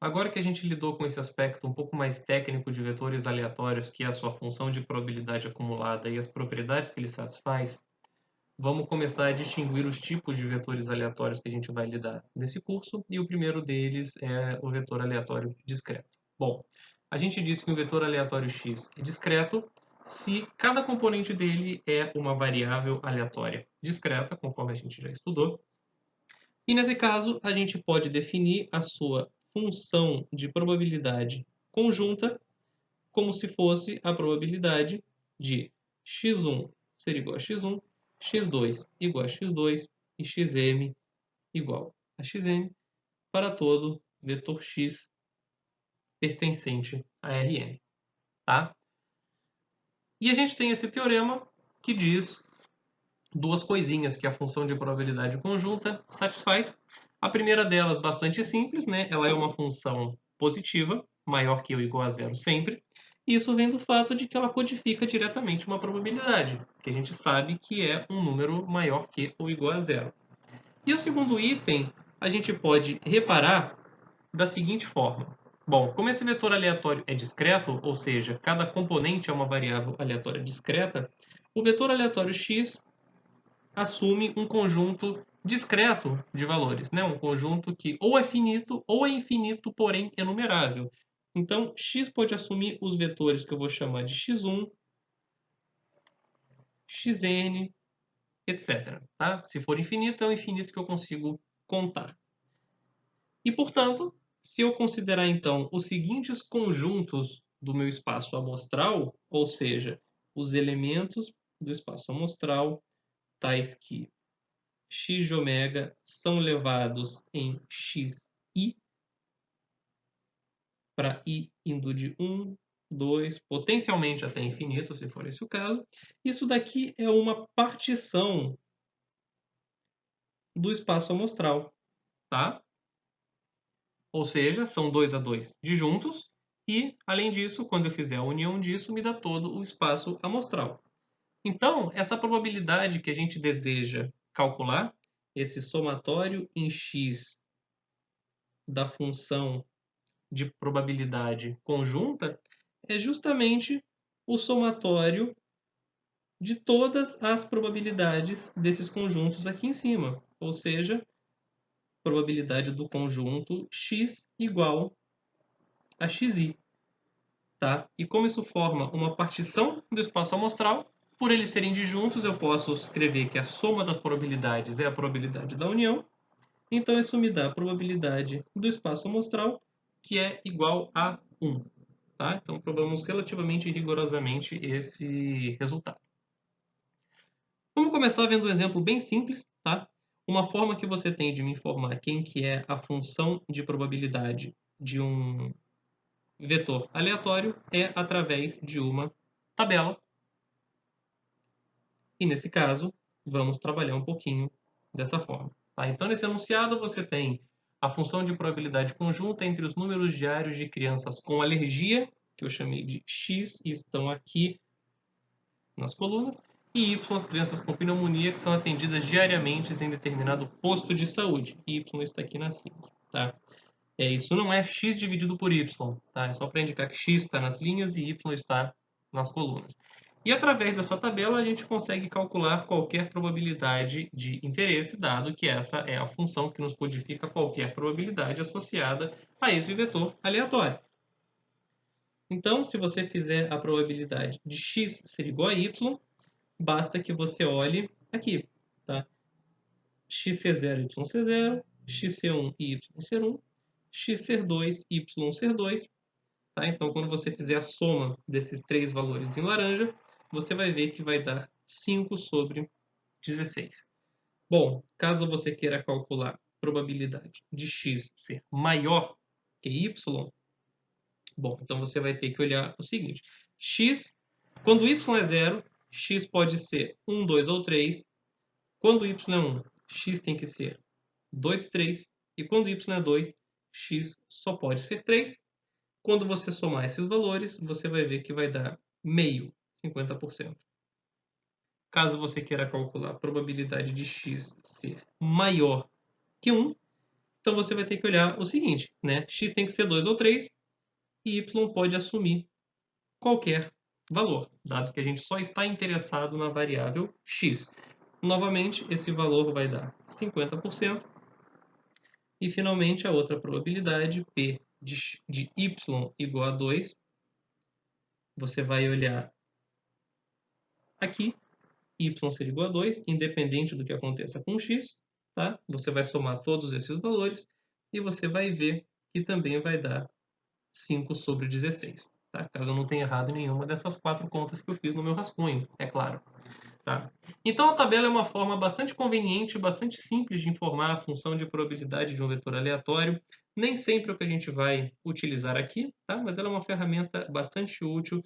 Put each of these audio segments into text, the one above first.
agora que a gente lidou com esse aspecto um pouco mais técnico de vetores aleatórios, que é a sua função de probabilidade acumulada e as propriedades que ele satisfaz, vamos começar a distinguir os tipos de vetores aleatórios que a gente vai lidar nesse curso, e o primeiro deles é o vetor aleatório discreto. Bom, a gente disse que o vetor aleatório x é discreto se cada componente dele é uma variável aleatória discreta, conforme a gente já estudou. E nesse caso, a gente pode definir a sua função de probabilidade conjunta como se fosse a probabilidade de x1 ser igual a x1, x2 igual a x2 e xm igual a xm para todo vetor x pertencente a Rn. Tá? E a gente tem esse teorema que diz duas coisinhas que a função de probabilidade conjunta satisfaz. A primeira delas, bastante simples, né? Ela é uma função positiva, maior que ou igual a zero sempre. E isso vem do fato de que ela codifica diretamente uma probabilidade, que a gente sabe que é um número maior que ou igual a zero. E o segundo item, a gente pode reparar da seguinte forma. Bom, como esse vetor aleatório é discreto, ou seja, cada componente é uma variável aleatória discreta, o vetor aleatório x assume um conjunto discreto de valores, né? Um conjunto que ou é finito ou é infinito, porém enumerável. Então, x pode assumir os vetores que eu vou chamar de x1, xn, etc. Tá? Se for infinito, é um infinito que eu consigo contar. E, portanto, se eu considerar, então, os seguintes conjuntos do meu espaço amostral, ou seja, os elementos do espaço amostral, tais que x de ômega são levados em xi, para i indo de 1, 2, potencialmente até infinito, se for esse o caso. Isso daqui é uma partição do espaço amostral, tá? Ou seja, são 2 a 2 disjuntos, e, além disso, quando eu fizer a união disso, me dá todo o espaço amostral. Então, essa probabilidade que a gente deseja calcular, esse somatório em x da função de probabilidade conjunta, é justamente o somatório de todas as probabilidades desses conjuntos aqui em cima. Ou seja, probabilidade do conjunto x igual a xi. Tá? E como isso forma uma partição do espaço amostral, por eles serem disjuntos, eu posso escrever que a soma das probabilidades é a probabilidade da união. Então, isso me dá a probabilidade do espaço amostral, que é igual a 1. Tá? Então, provamos relativamente rigorosamente esse resultado. Vamos começar vendo um exemplo bem simples. Tá? Uma forma que você tem de me informar quem que é a função de probabilidade de um vetor aleatório é através de uma tabela. E nesse caso, vamos trabalhar um pouquinho dessa forma. Tá? Então, nesse enunciado, você tem a função de probabilidade conjunta entre os números diários de crianças com alergia, que eu chamei de x, e estão aqui nas colunas, e y, as crianças com pneumonia, que são atendidas diariamente em determinado posto de saúde. Y está aqui nas linhas. Tá? Isso não é x dividido por y, tá? É só para indicar que x está nas linhas e y está nas colunas. E através dessa tabela a gente consegue calcular qualquer probabilidade de interesse, dado que essa é a função que nos codifica qualquer probabilidade associada a esse vetor aleatório. Então, se você fizer a probabilidade de x ser igual a y, basta que você olhe aqui, tá? X ser 0, y ser 0, x ser 1 e y ser 1, x ser 2, y ser 2. Tá? Então, quando você fizer a soma desses três valores em laranja, você vai ver que vai dar 5 sobre 16. Bom, caso você queira calcular a probabilidade de x ser maior que y, bom, então você vai ter que olhar o seguinte. X, quando y é 0, x pode ser 1, 2 ou 3. Quando y é 1, x tem que ser 2, 3. E quando y é 2, x só pode ser 3. Quando você somar esses valores, você vai ver que vai dar meio, 50%. Caso você queira calcular a probabilidade de x ser maior que 1, Então você vai ter que olhar o seguinte, né? X tem que ser 2 ou 3 e Y pode assumir qualquer valor, dado que a gente só está interessado na variável X. Novamente, esse valor vai dar 50%. E, finalmente, a outra probabilidade, P de Y igual a 2, você vai olhar aqui, Y seria igual a 2, independente do que aconteça com X, tá? Você vai somar todos esses valores e você vai ver que também vai dar 5 sobre 16, tá? Caso eu não tenha errado em nenhuma dessas 4 contas que eu fiz no meu rascunho, é claro. Tá? Então a tabela é uma forma bastante conveniente, bastante simples de informar a função de probabilidade de um vetor aleatório. Nem sempre é o que a gente vai utilizar aqui, tá? Mas ela é uma ferramenta bastante útil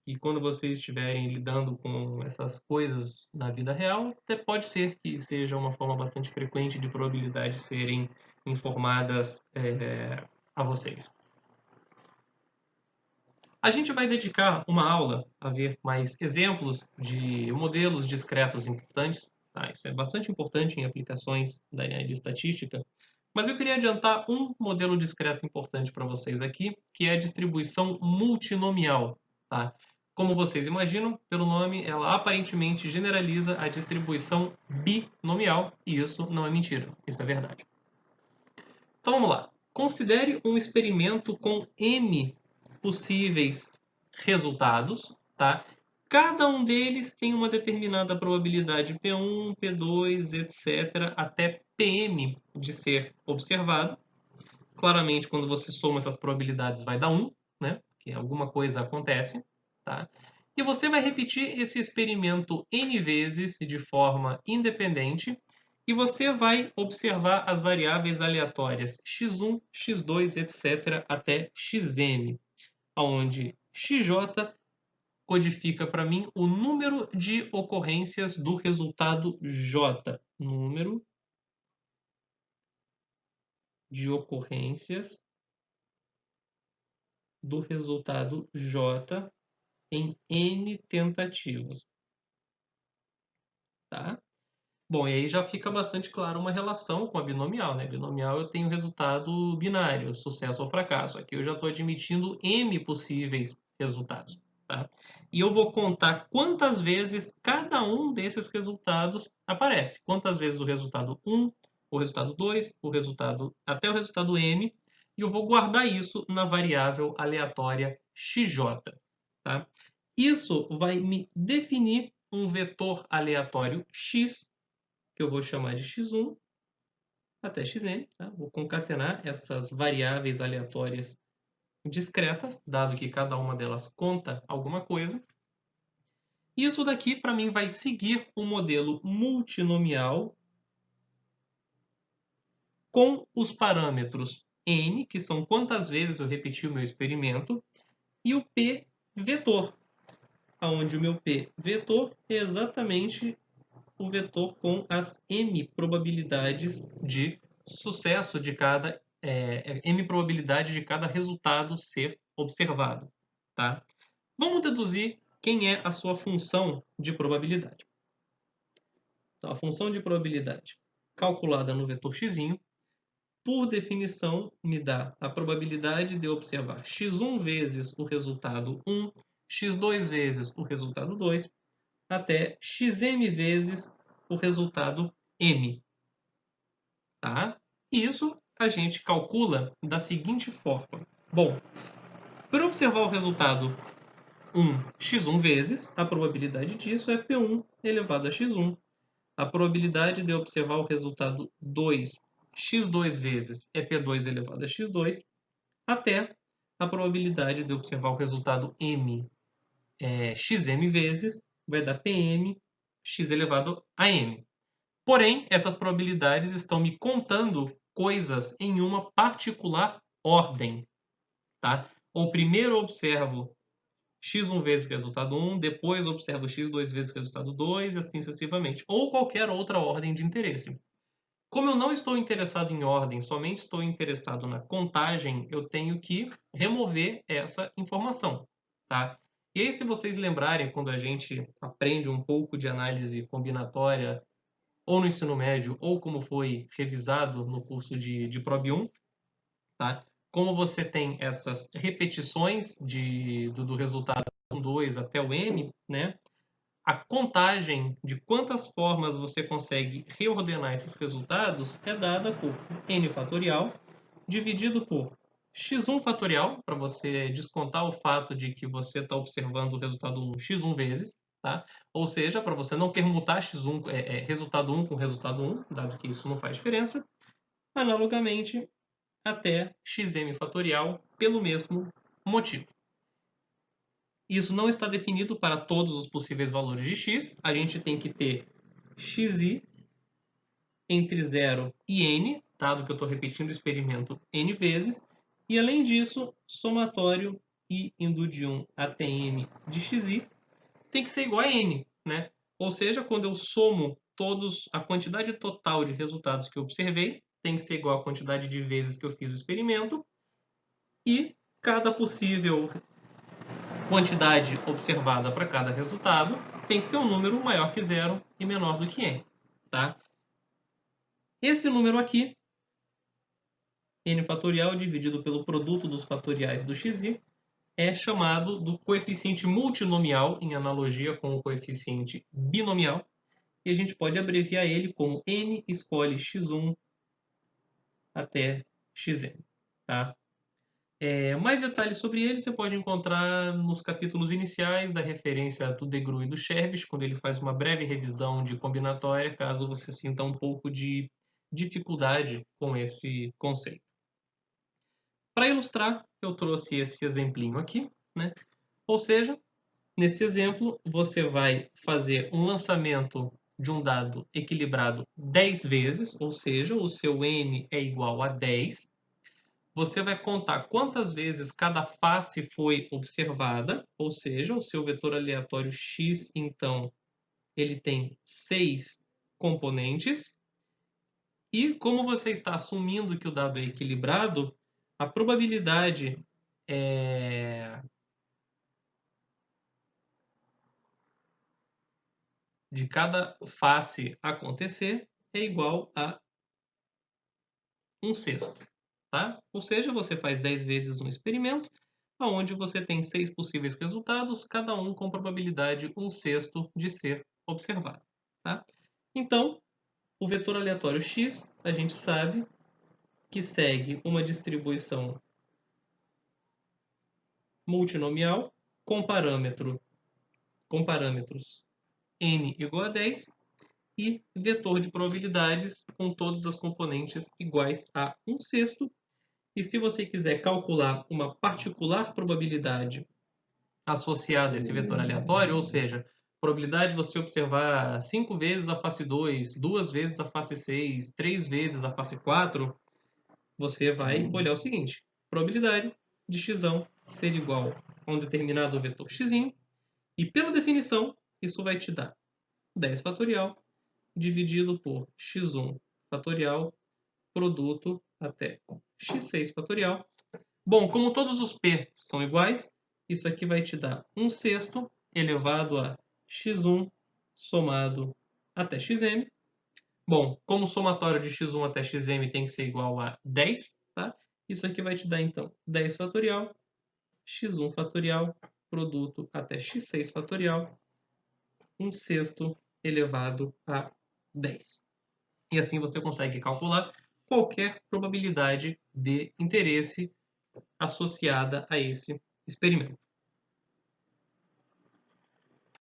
e quando vocês estiverem lidando com essas coisas na vida real, até pode ser que seja uma forma bastante frequente de probabilidades serem informadas a vocês. A gente vai dedicar uma aula a ver mais exemplos de modelos discretos importantes. Tá? Isso é bastante importante em aplicações de estatística. Mas eu queria adiantar um modelo discreto importante para vocês aqui, que é a distribuição multinomial. Tá? Como vocês imaginam, pelo nome, ela aparentemente generaliza a distribuição binomial, e isso não é mentira, isso é verdade. Então vamos lá. Considere um experimento com M possíveis resultados, tá? Cada um deles tem uma determinada probabilidade P1, P2, etc., até Pm de ser observado. Claramente, quando você soma essas probabilidades, vai dar 1, né? Que alguma coisa acontece, tá? E você vai repetir esse experimento N vezes de forma independente e você vai observar as variáveis aleatórias x1, x2, etc. até xm, onde xj codifica para mim o número de ocorrências do resultado j. Número de ocorrências do resultado j em n tentativas. Tá? Bom, e aí já fica bastante claro uma relação com a binomial, né? Binomial eu tenho resultado binário, sucesso ou fracasso. Aqui eu já estou admitindo m possíveis resultados, tá? E eu vou contar quantas vezes cada um desses resultados aparece. Quantas vezes o resultado 1, o resultado 2, até o resultado m, e eu vou guardar isso na variável aleatória xj, tá? Isso vai me definir um vetor aleatório x, que eu vou chamar de x1 até xn. Tá? Vou concatenar essas variáveis aleatórias discretas, dado que cada uma delas conta alguma coisa. Isso daqui, para mim, vai seguir um modelo multinomial com os parâmetros n, que são quantas vezes eu repeti o meu experimento, e o p vetor, onde o meu p vetor é exatamente o vetor com as m probabilidades de sucesso de cada m probabilidade de cada resultado ser observado, tá? Vamos deduzir quem é a sua função de probabilidade. Então, a função de probabilidade calculada no vetor x, por definição, me dá a probabilidade de observar x1 vezes o resultado 1, x2 vezes o resultado 2, até xm vezes o resultado m. Tá? Isso a gente calcula da seguinte forma. Bom, para observar o resultado 1 x1 vezes, a probabilidade disso é P1 elevado a x1. A probabilidade de observar o resultado 2 x2 vezes é P2 elevado a x2, até a probabilidade de observar o resultado m xm vezes vai dar Pm x elevado a m. Porém, essas probabilidades estão me contando coisas em uma particular ordem, tá? Ou primeiro observo x1 vezes resultado 1, depois observo x2 vezes resultado 2 e assim sucessivamente. Ou qualquer outra ordem de interesse. Como eu não estou interessado em ordem, somente estou interessado na contagem, eu tenho que remover essa informação, tá? E aí, se vocês lembrarem, quando a gente aprende um pouco de análise combinatória ou no ensino médio, ou como foi revisado no curso de Prob 1, tá? Como você tem essas repetições do resultado 1, 2 até o n, né? A contagem de quantas formas você consegue reordenar esses resultados é dada por n fatorial dividido por x1 fatorial, para você descontar o fato de que você está observando o resultado 1 x1 vezes, tá? Ou seja, para você não permutar x1, resultado 1 com resultado 1, dado que isso não faz diferença. Analogamente, até xm fatorial, pelo mesmo motivo. Isso não está definido para todos os possíveis valores de x. A gente tem que ter xi entre 0 e n, dado que eu estou repetindo o experimento n vezes. E, além disso, somatório i indo de 1 até m de xi tem que ser igual a n, né? Ou seja, quando eu somo a quantidade total de resultados que eu observei, tem que ser igual à quantidade de vezes que eu fiz o experimento. E cada possível quantidade observada para cada resultado tem que ser um número maior que 0 e menor do que n. Tá? Esse número aqui, n fatorial dividido pelo produto dos fatoriais do xi, é chamado do coeficiente multinomial, em analogia com o coeficiente binomial, e a gente pode abreviar ele como n escolhe x1 até xn. Tá? Mais detalhes sobre ele você pode encontrar nos capítulos iniciais da referência do Degrue e do Chervish, quando ele faz uma breve revisão de combinatória, caso você sinta um pouco de dificuldade com esse conceito. Para ilustrar, eu trouxe esse exemplinho aqui, né? Ou seja, nesse exemplo, você vai fazer um lançamento de um dado equilibrado 10 vezes, ou seja, o seu n é igual a 10. Você vai contar quantas vezes cada face foi observada, ou seja, o seu vetor aleatório x, então, ele tem 6 componentes. E como você está assumindo que o dado é equilibrado, a probabilidade de cada face acontecer é igual a 1/6. Tá? Ou seja, você faz 10 vezes um experimento, onde você tem 6 possíveis resultados, cada um com probabilidade 1/6 de ser observado. Tá? Então, o vetor aleatório x, a gente sabe que segue uma distribuição multinomial com parâmetros n igual a 10 e vetor de probabilidades com todas as componentes iguais a 1/6. E se você quiser calcular uma particular probabilidade associada a esse vetor aleatório, ou seja, probabilidade de você observar 5 vezes a face 2, 2 vezes a face 6, 3 vezes a face 4, você vai olhar o seguinte: probabilidade de x ser igual a um determinado vetor x, e pela definição, isso vai te dar 10 fatorial dividido por x1 fatorial, produto até x6 fatorial. Bom, como todos os p são iguais, isso aqui vai te dar 1/6 elevado a x1 somado até xm. Bom, como o somatório de x1 até xm tem que ser igual a 10, tá? Isso aqui vai te dar, então, 10 fatorial, x1 fatorial, produto até x6 fatorial, 1/6 elevado a 10. E assim você consegue calcular qualquer probabilidade de interesse associada a esse experimento.